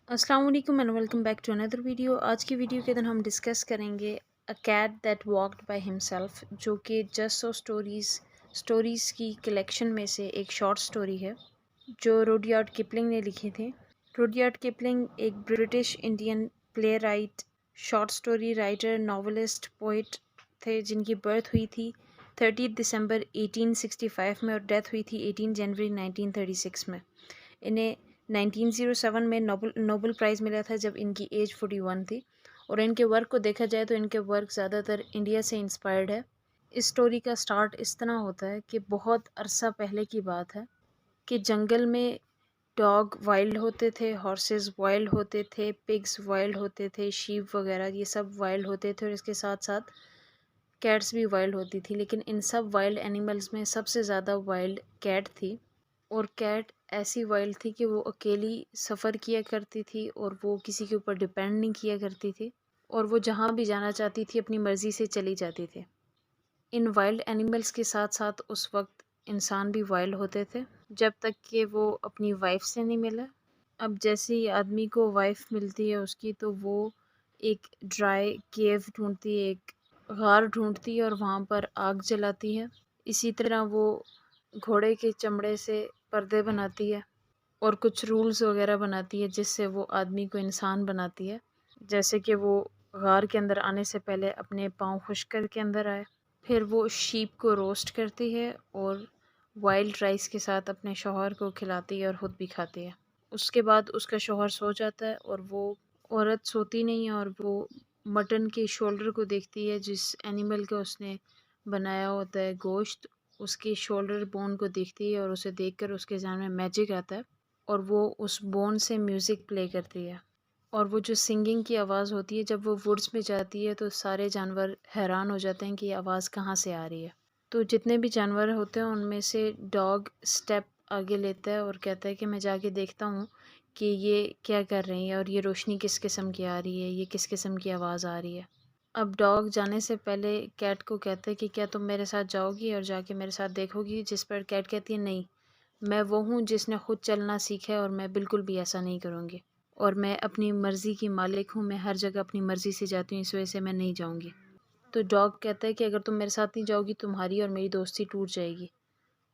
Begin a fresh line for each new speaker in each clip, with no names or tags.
अस्सलाम वालेकुम and welcome back to another video. आज की वीडियो के अंदर हम डिस्कस करेंगे a cat that walked by himself, जो कि जस्ट सो स्टोरीज़ की कलेक्शन में से एक शॉर्ट स्टोरी है जो रुडयार्ड किपलिंग ने लिखी थी। रुडयार्ड किपलिंग एक British Indian play right, short story writer, novelist, poet थे जिनकी बर्थ हुई थी 30 दिसंबर 1865 में और डेथ हुई थी 18 जनवरी 1936 में। इन्हें 1907 में नोबल प्राइज़ मिला था जब इनकी एज 41 थी। और इनके वर्क को देखा जाए तो इनके वर्क ज़्यादातर इंडिया से इंस्पायर्ड है। इस स्टोरी का स्टार्ट इस तरह होता है कि बहुत अरसा पहले की बात है कि जंगल में डॉग वाइल्ड होते थे, हॉर्सेस वाइल्ड होते थे, पिग्स वाइल्ड होते थे, शीप वगैरह ये सब वाइल्ड होते थे और इसके साथ साथ कैट्स भी वाइल्ड होती थी। लेकिन इन सब वाइल्ड एनिमल्स में सबसे ज़्यादा वाइल्ड कैट थी। और कैट ऐसी वाइल्ड थी कि वो अकेली सफ़र किया करती थी और वो किसी के ऊपर डिपेंड नहीं किया करती थी और वो जहाँ भी जाना चाहती थी अपनी मर्ज़ी से चली जाती थी। इन वाइल्ड एनिमल्स के साथ साथ उस वक्त इंसान भी वाइल्ड होते थे जब तक कि वो अपनी वाइफ से नहीं मिला। अब जैसे ही आदमी को वाइफ मिलती है उसकी, तो वो एक ड्राई केव ढूंढती है, एक गार ढूंढती है और वहाँ पर आग जलाती है। इसी तरह वो घोड़े के चमड़े से पर्दे बनाती है और कुछ रूल्स वगैरह बनाती है जिससे वो आदमी को इंसान बनाती है। जैसे कि वो गार के अंदर आने से पहले अपने पाँव खुश्क करके अंदर आए। फिर वो शीप को रोस्ट करती है और वाइल्ड राइस के साथ अपने शौहर को खिलाती है और ख़ुद भी खाती है। उसके बाद उसका शौहर सो जाता है और वो औरत सोती नहीं है और वो मटन के शोल्डर को देखती है जिस एनिमल का उसने बनाया होता है गोश्त, उसके शोल्डर बोन को देखती है और उसे देखकर उसके ज़हन में मैजिक आता है और वो उस बोन से म्यूज़िक प्ले करती है। और वो जो सिंगिंग की आवाज़ होती है जब वो वुड्स में जाती है तो सारे जानवर हैरान हो जाते हैं कि ये आवाज़ कहाँ से आ रही है। तो जितने भी जानवर होते हैं उनमें से डॉग स्टेप आगे लेता है और कहता है कि मैं जाके देखता हूँ कि ये क्या कर रही है और ये रोशनी किस किस्म की आ रही है, ये किस किस्म की आवाज़ आ रही है। अब डॉग जाने से पहले कैट को कहता है कि क्या तुम मेरे साथ जाओगी और जाके मेरे साथ देखोगी, जिस पर कैट कहती है नहीं, मैं वो हूँ जिसने खुद चलना सीखा है और मैं बिल्कुल भी ऐसा नहीं करूँगी और मैं अपनी मर्ज़ी की मालिक हूँ, मैं हर जगह अपनी मर्ज़ी से जाती हूँ, इस वजह से मैं नहीं जाऊँगी। तो डॉग कहता है कि अगर तुम मेरे साथ नहीं जाओगी तुम्हारी और मेरी दोस्ती टूट जाएगी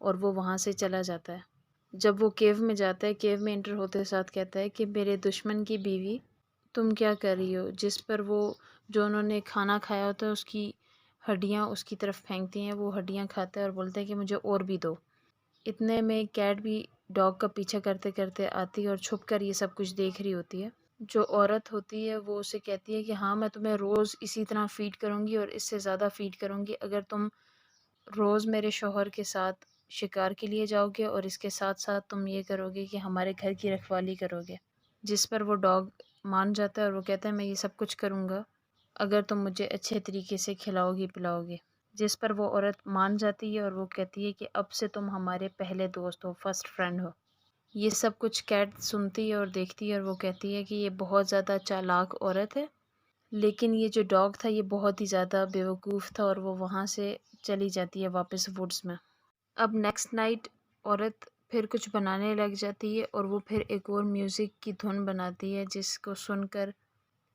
और वो वहाँ से चला जाता है। जब वो केव में जाता है, केव में एंटर होते साथ कहता है कि मेरे दुश्मन की बीवी तुम क्या कर रही हो, जिस पर वो जो उन्होंने खाना खाया होता है उसकी हड्डियाँ उसकी तरफ फेंकती हैं। वो हड्डियाँ खाता है और बोलता है कि मुझे और भी दो। इतने में कैट भी डॉग का पीछा करते करते आती है और छुप कर ये सब कुछ देख रही होती है। जो औरत होती है वो उसे कहती है कि हाँ, मैं तुम्हें रोज़ इसी तरह फ़ीड करूँगी और इससे ज़्यादा फ़ीड करूँगी अगर तुम रोज़ मेरे शौहर के साथ शिकार के लिए जाओगे और इसके साथ साथ तुम ये करोगे कि हमारे घर की रखवाली करोगे। जिस पर वो डॉग मान जाता है और वो कहता है मैं ये सब कुछ करूँगा अगर तुम मुझे अच्छे तरीके से खिलाओगी पिलाओगे। जिस पर वो औरत मान जाती है और वो कहती है कि अब से तुम हमारे पहले दोस्त हो, फर्स्ट फ्रेंड हो। ये सब कुछ कैट सुनती है और देखती है और वो कहती है कि ये बहुत ज़्यादा चालाक औरत है, लेकिन ये जो डॉग था ये बहुत ही ज़्यादा बेवकूफ़ था और वो वहाँ से चली जाती है वापस वुड्स में। अब नेक्स्ट नाइट औरत फिर कुछ बनाने लग जाती है और वो फिर एक और म्यूज़िक की धुन बनाती है जिसको सुनकर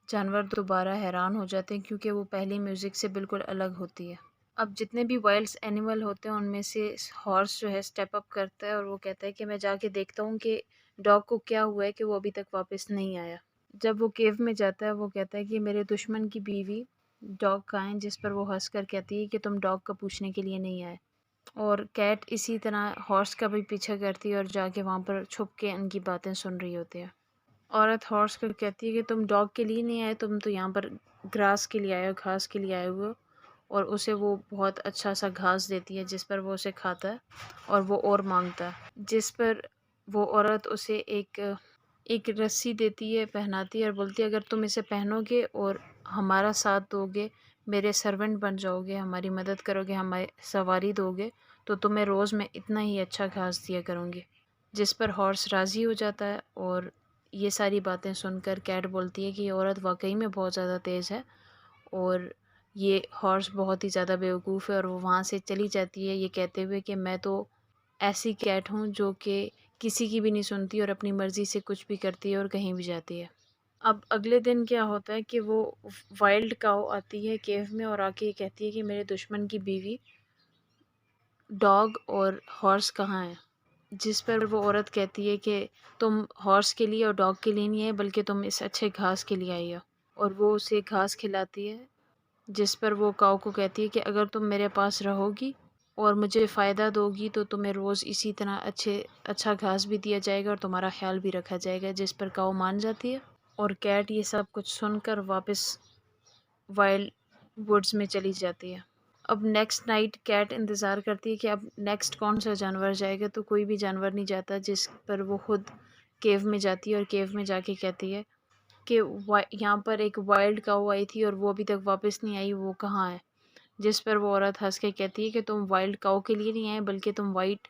जानवर दोबारा हैरान हो जाते हैं क्योंकि वो पहली म्यूज़िक से बिल्कुल अलग होती है। अब जितने भी वाइल्ड एनिमल होते हैं उनमें से हॉर्स जो है स्टेप अप करता है और वो कहता है कि मैं जाके देखता हूँ कि डॉग को क्या हुआ है कि वो अभी तक वापस नहीं आया। जब वो केव में जाता है वो कहता है कि मेरे दुश्मन की बीवी डॉग कहाँ है, जिस पर वो हंस कर कहती है कि तुम डॉग का पूछने के लिए नहीं आए। और कैट इसी तरह हॉर्स का भी पीछा करती है और जाके वहाँ पर छुप के उनकी बातें सुन रही होती है। औरत हॉर्स को कहती है कि तुम डॉग के लिए नहीं आए, तुम तो यहाँ पर ग्रास के लिए आए हो, घास के लिए आए हुए हो। और उसे वो बहुत अच्छा सा घास देती है जिस पर वो उसे खाता है और वो और मांगता है। जिस पर वो औरत उसे एक रस्सी देती है, पहनाती है और बोलती है अगर तुम इसे पहनोगे और हमारा साथ दोगे, मेरे सर्वेंट बन जाओगे, हमारी मदद करोगे, हमारी सवारी दोगे, तो तुम्हें रोज़ मैं इतना ही अच्छा घास दिया करूँगी। जिस पर हॉर्स राज़ी हो जाता है और ये सारी बातें सुनकर कैट बोलती है कि ये औरत वाकई में बहुत ज़्यादा तेज़ है और ये हॉर्स बहुत ही ज़्यादा बेवकूफ़ है और वो वहाँ से चली जाती है ये कहते हुए कि मैं तो ऐसी कैट हूँ जो कि किसी की भी नहीं सुनती और अपनी मर्ज़ी से कुछ भी करती है और कहीं भी जाती है। अब अगले दिन क्या होता है कि वो वाइल्ड काऊ आती है केव में और आके कहती है कि मेरे दुश्मन की बीवी डॉग और हॉर्स कहाँ है? जिस पर वो औरत कहती है कि तुम हॉर्स के लिए और डॉग के लिए नहीं आए बल्कि तुम इस अच्छे घास के लिए आई हो। और वो उसे घास खिलाती है, जिस पर वो काऊ को कहती है कि अगर तुम मेरे पास रहोगी और मुझे फ़ायदा दोगी तो तुम्हें रोज़ इसी तरह अच्छा घास भी दिया जाएगा और तुम्हारा ख्याल भी रखा जाएगा। जिस पर काऊ मान जाती है और कैट ये सब कुछ सुनकर वापस वाइल्ड वुड्स में चली जाती है। अब नेक्स्ट नाइट कैट इंतज़ार करती है कि अब नेक्स्ट कौन सा जानवर जाएगा, तो कोई भी जानवर नहीं जाता। जिस पर वो खुद केव में जाती है और केव में जाके कहती है कि यहाँ पर एक वाइल्ड काऊ आई थी और वो अभी तक वापस नहीं आई, वो कहाँ है? जिस पर वो औरत हंस के कहती है कि तुम वाइल्ड काऊ के लिए नहीं आए बल्कि तुम वाइट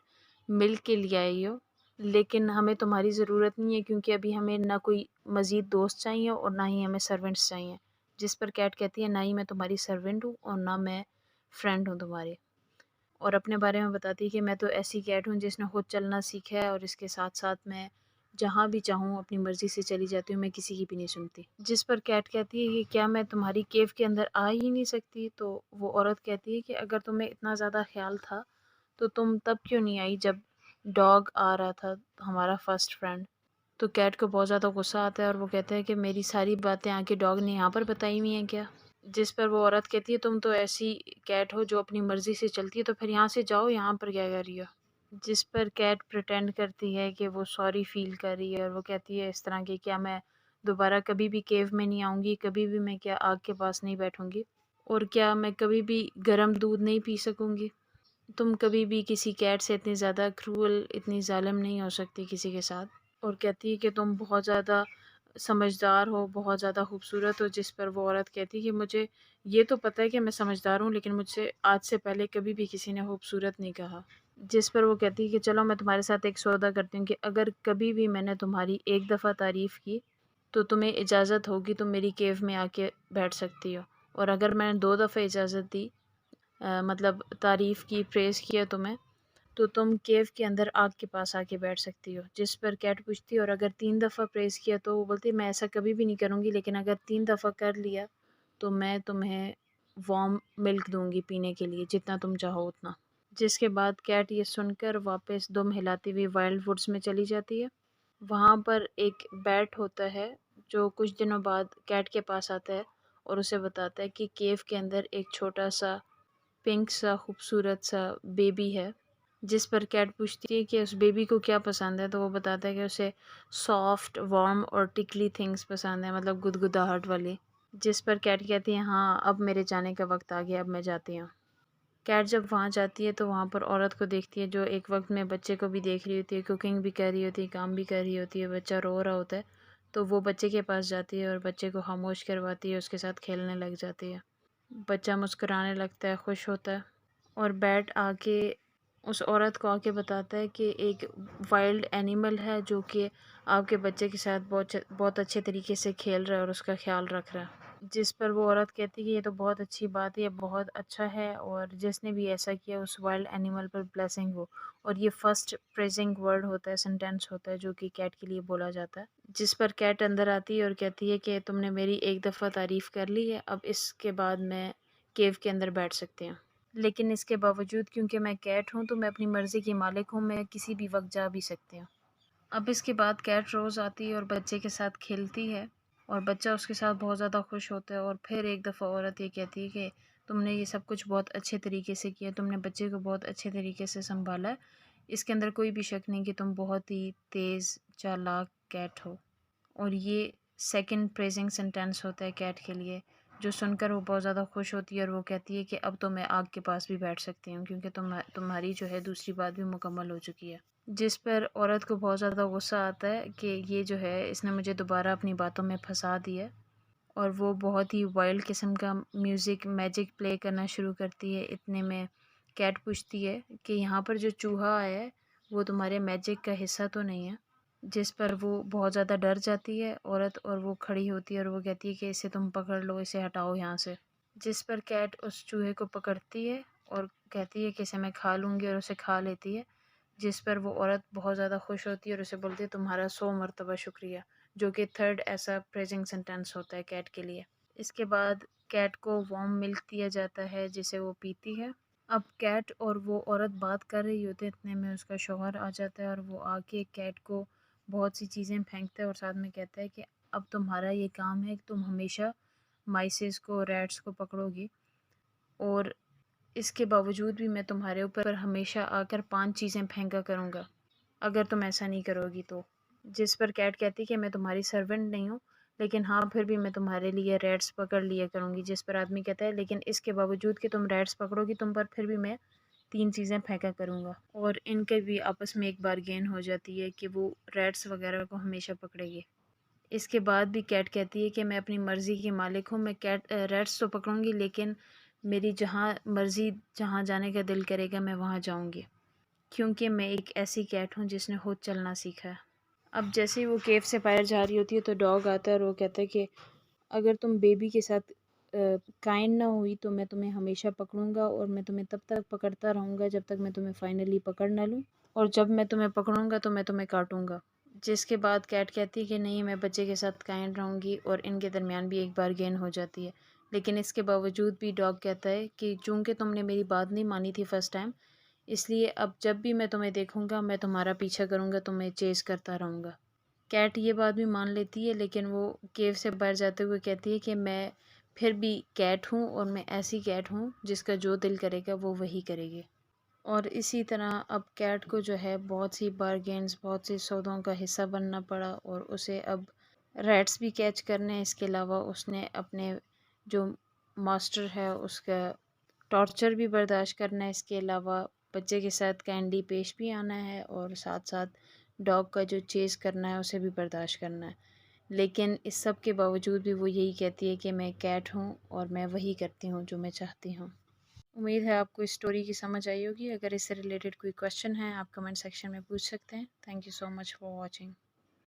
मिल्क के लिए आई हो, लेकिन हमें तुम्हारी ज़रूरत नहीं है क्योंकि अभी हमें ना कोई मज़ीद दोस्त चाहिए और ना ही हमें सर्वेंट्स चाहिए। जिस पर कैट कहती है ना ही मैं तुम्हारी सर्वेंट हूँ और ना मैं फ्रेंड हूँ तुम्हारी। और अपने बारे में बताती है कि मैं तो ऐसी कैट हूँ जिसने खुद चलना सीखा है और इसके साथ साथ मैं जहाँ भी चाहूँ अपनी मर्ज़ी से चली जाती हूँ, मैं किसी की भी नहीं सुनती। जिस पर कैट कहती है कि क्या मैं तुम्हारी केव के अंदर आ ही नहीं सकती? तो वो औरत कहती है कि अगर तुम्हें इतना ज़्यादा ख़्याल था तो तुम तब क्यों नहीं आई जब डॉग आ रहा था, हमारा फर्स्ट फ्रेंड? तो कैट को बहुत ज़्यादा गुस्सा आता है और वो कहता है कि मेरी सारी बातें आके डॉग ने यहाँ पर बताई हुई हैं क्या? जिस पर वो औरत कहती है तुम तो ऐसी कैट हो जो अपनी मर्ज़ी से चलती है, तो फिर यहाँ से जाओ, यहाँ पर क्या कर रही हो? जिस पर कैट प्रिटेंड करती है कि वो सॉरी फ़ील कर रही है और वो कहती है इस तरह की, क्या मैं दोबारा कभी भी केव में नहीं आऊँगी? कभी भी मैं क्या आग के पास नहीं बैठूँगी? और क्या मैं कभी भी गर्म दूध नहीं पी सकूँगी? तुम कभी भी किसी कैट से इतनी ज़्यादा क्रूअल, इतनी ज़ालिम नहीं हो सकती किसी के साथ। और कहती है कि तुम बहुत ज़्यादा समझदार हो, बहुत ज़्यादा खूबसूरत हो। जिस पर वो औरत कहती है कि मुझे ये तो पता है कि मैं समझदार हूँ, लेकिन मुझसे आज से पहले कभी भी किसी ने खूबसूरत नहीं कहा। जिस पर वो कहती है कि चलो मैं तुम्हारे साथ एक सौदा करती हूँ कि अगर कभी भी मैंने तुम्हारी एक दफ़ा तारीफ़ की, तो तुम्हें इजाज़त होगी तुम मेरी केव में आके बैठ सकती हो। और अगर मैंने 2 दफ़ा इजाज़त दी, मतलब तारीफ़ की, प्रेज़ किया तुम्हें, तो तुम केव के अंदर आग के पास आके बैठ सकती हो। जिस पर कैट पूछती है और अगर 3 दफ़ा प्रेज़ किया, तो वो बोलती है मैं ऐसा कभी भी नहीं करूँगी, लेकिन अगर 3 दफ़ा कर लिया तो मैं तुम्हें वार्म मिल्क दूँगी पीने के लिए, जितना तुम चाहो उतना। जिसके बाद कैट ये सुनकर वापस दुम हिलाती हुई वाइल्ड वुड्स में चली जाती है। वहाँ पर एक बैट होता है जो कुछ दिनों बाद कैट के पास आता है और उसे बताता है कि केव के अंदर एक छोटा-सा पिंक सा खूबसूरत सा बेबी है। जिस पर कैट पूछती है कि उस बेबी को क्या पसंद है, तो वो बताता है कि उसे सॉफ्ट, वार्म और टिकली थिंग्स पसंद है, मतलब गुदगुदाहट वाली। जिस पर कैट कहती है हाँ, अब मेरे जाने का वक़्त आ गया, अब मैं जाती हूँ। कैट जब वहाँ जाती है तो वहाँ पर औरत को देखती है जो एक वक़्त में बच्चे को भी देख रही होती है, कुकिंग भी कर रही होती है, काम भी कर रही होती है, बच्चा रो रहा होता है। तो वो बच्चे के पास जाती है और बच्चे को खामोश करवाती है, उसके साथ खेलने लग जाती है। बच्चा मुस्कुराने लगता है, खुश होता है। और बैट आके उस औरत को आके बताता है कि एक वाइल्ड एनिमल है जो कि आपके बच्चे के साथ बहुत अच्छे तरीके से खेल रहा है और उसका ख्याल रख रहा है। जिस पर वो औरत कहती है कि ये तो बहुत अच्छी बात है, ये बहुत अच्छा है और जिसने भी ऐसा किया उस वाइल्ड एनिमल पर ब्लेसिंग हो। और ये फर्स्ट प्रेजिंग वर्ड होता है, सेंटेंस होता है जो कि कैट के लिए बोला जाता है। जिस पर कैट अंदर आती है और कहती है कि तुमने मेरी एक दफ़ा तारीफ़ कर ली है, अब इसके बाद मैं केव के अंदर बैठ सकती हूँ। लेकिन इसके बावजूद क्योंकि मैं कैट हूँ तो मैं अपनी मर्ज़ी की मालिक हूँ, मैं किसी भी वक्त जा भी सकती हूँ। अब इसके बाद कैट रोज़ आती है और बच्चे के साथ खेलती है और बच्चा उसके साथ बहुत ज़्यादा खुश होता है। और फिर एक दफ़ा औरत ये कहती है कि तुमने ये सब कुछ बहुत अच्छे तरीके से किया, तुमने बच्चे को बहुत अच्छे तरीके से संभाला है। इसके अंदर कोई भी शक नहीं कि तुम बहुत ही तेज़ चालाक कैट हो। और ये सेकंड प्रेज़िंग सेंटेंस होता है कैट के लिए, जो सुनकर वो बहुत ज़्यादा खुश होती है और वो कहती है कि अब तो मैं आग के पास भी बैठ सकती हूँ क्योंकि तुम्हारी जो है दूसरी बात भी मुकम्मल हो चुकी है। जिस पर औरत को बहुत ज़्यादा गुस्सा आता है कि ये जो है इसने मुझे दोबारा अपनी बातों में फंसा दिया है। और वो बहुत ही वाइल्ड किस्म का म्यूज़िक मैजिक प्ले करना शुरू करती है। इतने में कैट पूछती है कि यहाँ पर जो चूहा आया है वो तुम्हारे मैजिक का हिस्सा तो नहीं है? जिस पर वो बहुत ज़्यादा डर जाती है औरत और वो खड़ी होती है और वो कहती है कि इसे तुम पकड़ लो, इसे हटाओ यहाँ से। जिस पर कैट उस चूहे को पकड़ती है और कहती है कि इसे मैं खा लूँगी और उसे खा लेती है। जिस पर वो औरत बहुत ज़्यादा खुश होती है और उसे बोलती है तुम्हारा 100 मरतबा शुक्रिया, जो कि थर्ड ऐसा प्रेजिंग सेंटेंस होता है कैट के लिए। इसके बाद कैट को वार्म मिल्क दिया जाता है जिसे वो पीती है। अब कैट और वो औरत बात कर रही होती है, इतने में उसका शौहर आ जाता है और वो आके कैट को बहुत सी चीज़ें फेंकता है और साथ में कहता है कि अब तुम्हारा ये काम है कि तुम हमेशा माइसेस को, रैट्स को पकड़ोगी, और इसके बावजूद भी मैं तुम्हारे ऊपर हमेशा आकर 5 चीज़ें फेंका करूँगा अगर तुम ऐसा नहीं करोगी तो। जिस पर कैट कहती कि मैं तुम्हारी सर्वेंट नहीं हूँ, लेकिन हाँ फिर भी मैं तुम्हारे लिए रैट्स पकड़ लिया करूँगी। जिस पर आदमी कहता है लेकिन इसके बावजूद कि तुम रैट्स पकड़ोगी तुम पर फिर भी मैं 3 चीज़ें फेंका करूँगा। और इनके भी आपस में एक बार्गेन हो जाती है कि वो रैट्स वगैरह को हमेशा पकड़ेगी। इसके बाद भी कैट कहती है कि मैं अपनी मर्ज़ी की मालिक हूँ, मैं रैट्स तो पकड़ूंगी लेकिन मेरी जहाँ मर्ज़ी, जहाँ जाने का दिल करेगा मैं वहाँ जाऊँगी, क्योंकि मैं एक ऐसी कैट हूँ जिसने खुद चलना सीखा है। अब जैसे ही वो केव से बाहर जा रही होती है तो डॉग आता है और वो कहता है कि अगर तुम बेबी के साथ काइंड ना हुई तो मैं तुम्हें हमेशा पकड़ूंगा और मैं तुम्हें तब तक पकड़ता रहूँगा जब तक मैं तुम्हें फाइनली पकड़ ना लूँ, और जब मैं तुम्हें पकड़ूंगा तो मैं तुम्हें काटूंगा। जिसके बाद कैट कहती है कि नहीं, मैं बच्चे के साथ काइंड रहूँगी, और इनके दरमियान भी एक बार्गेन हो जाती है। लेकिन इसके बावजूद भी डॉग कहता है कि चूँकि तुमने मेरी बात नहीं मानी थी फर्स्ट टाइम, इसलिए अब जब भी मैं तुम्हें देखूंगा मैं तुम्हारा पीछा करूंगा, तुम्हें चेज़ करता रहूँगा। कैट ये बात भी मान लेती है लेकिन वो केव से बाहर जाते हुए कहती है कि मैं फिर भी कैट हूँ और मैं ऐसी कैट हूँ जिसका जो दिल करेगा वो वही करेगी। और इसी तरह अब कैट को जो है बहुत सी बार्गेन्स, बहुत सी सौदों का हिस्सा बनना पड़ा, और उसे अब रैट्स भी कैच करने हैं। इसके अलावा उसने अपने जो मास्टर है उसका टॉर्चर भी बर्दाश्त करना है। इसके अलावा बच्चे के साथ कैंडी पेश भी आना है, और साथ साथ डॉग का जो चेज़ करना है उसे भी बर्दाश्त करना है। लेकिन इस सब के बावजूद भी वो यही कहती है कि मैं कैट हूँ और मैं वही करती हूँ जो मैं चाहती हूँ। उम्मीद है आपको इस स्टोरी की समझ आई होगी। अगर इससे रिलेटेड कोई क्वेश्चन है आप कमेंट सेक्शन में पूछ सकते हैं। Thank you so much for watching.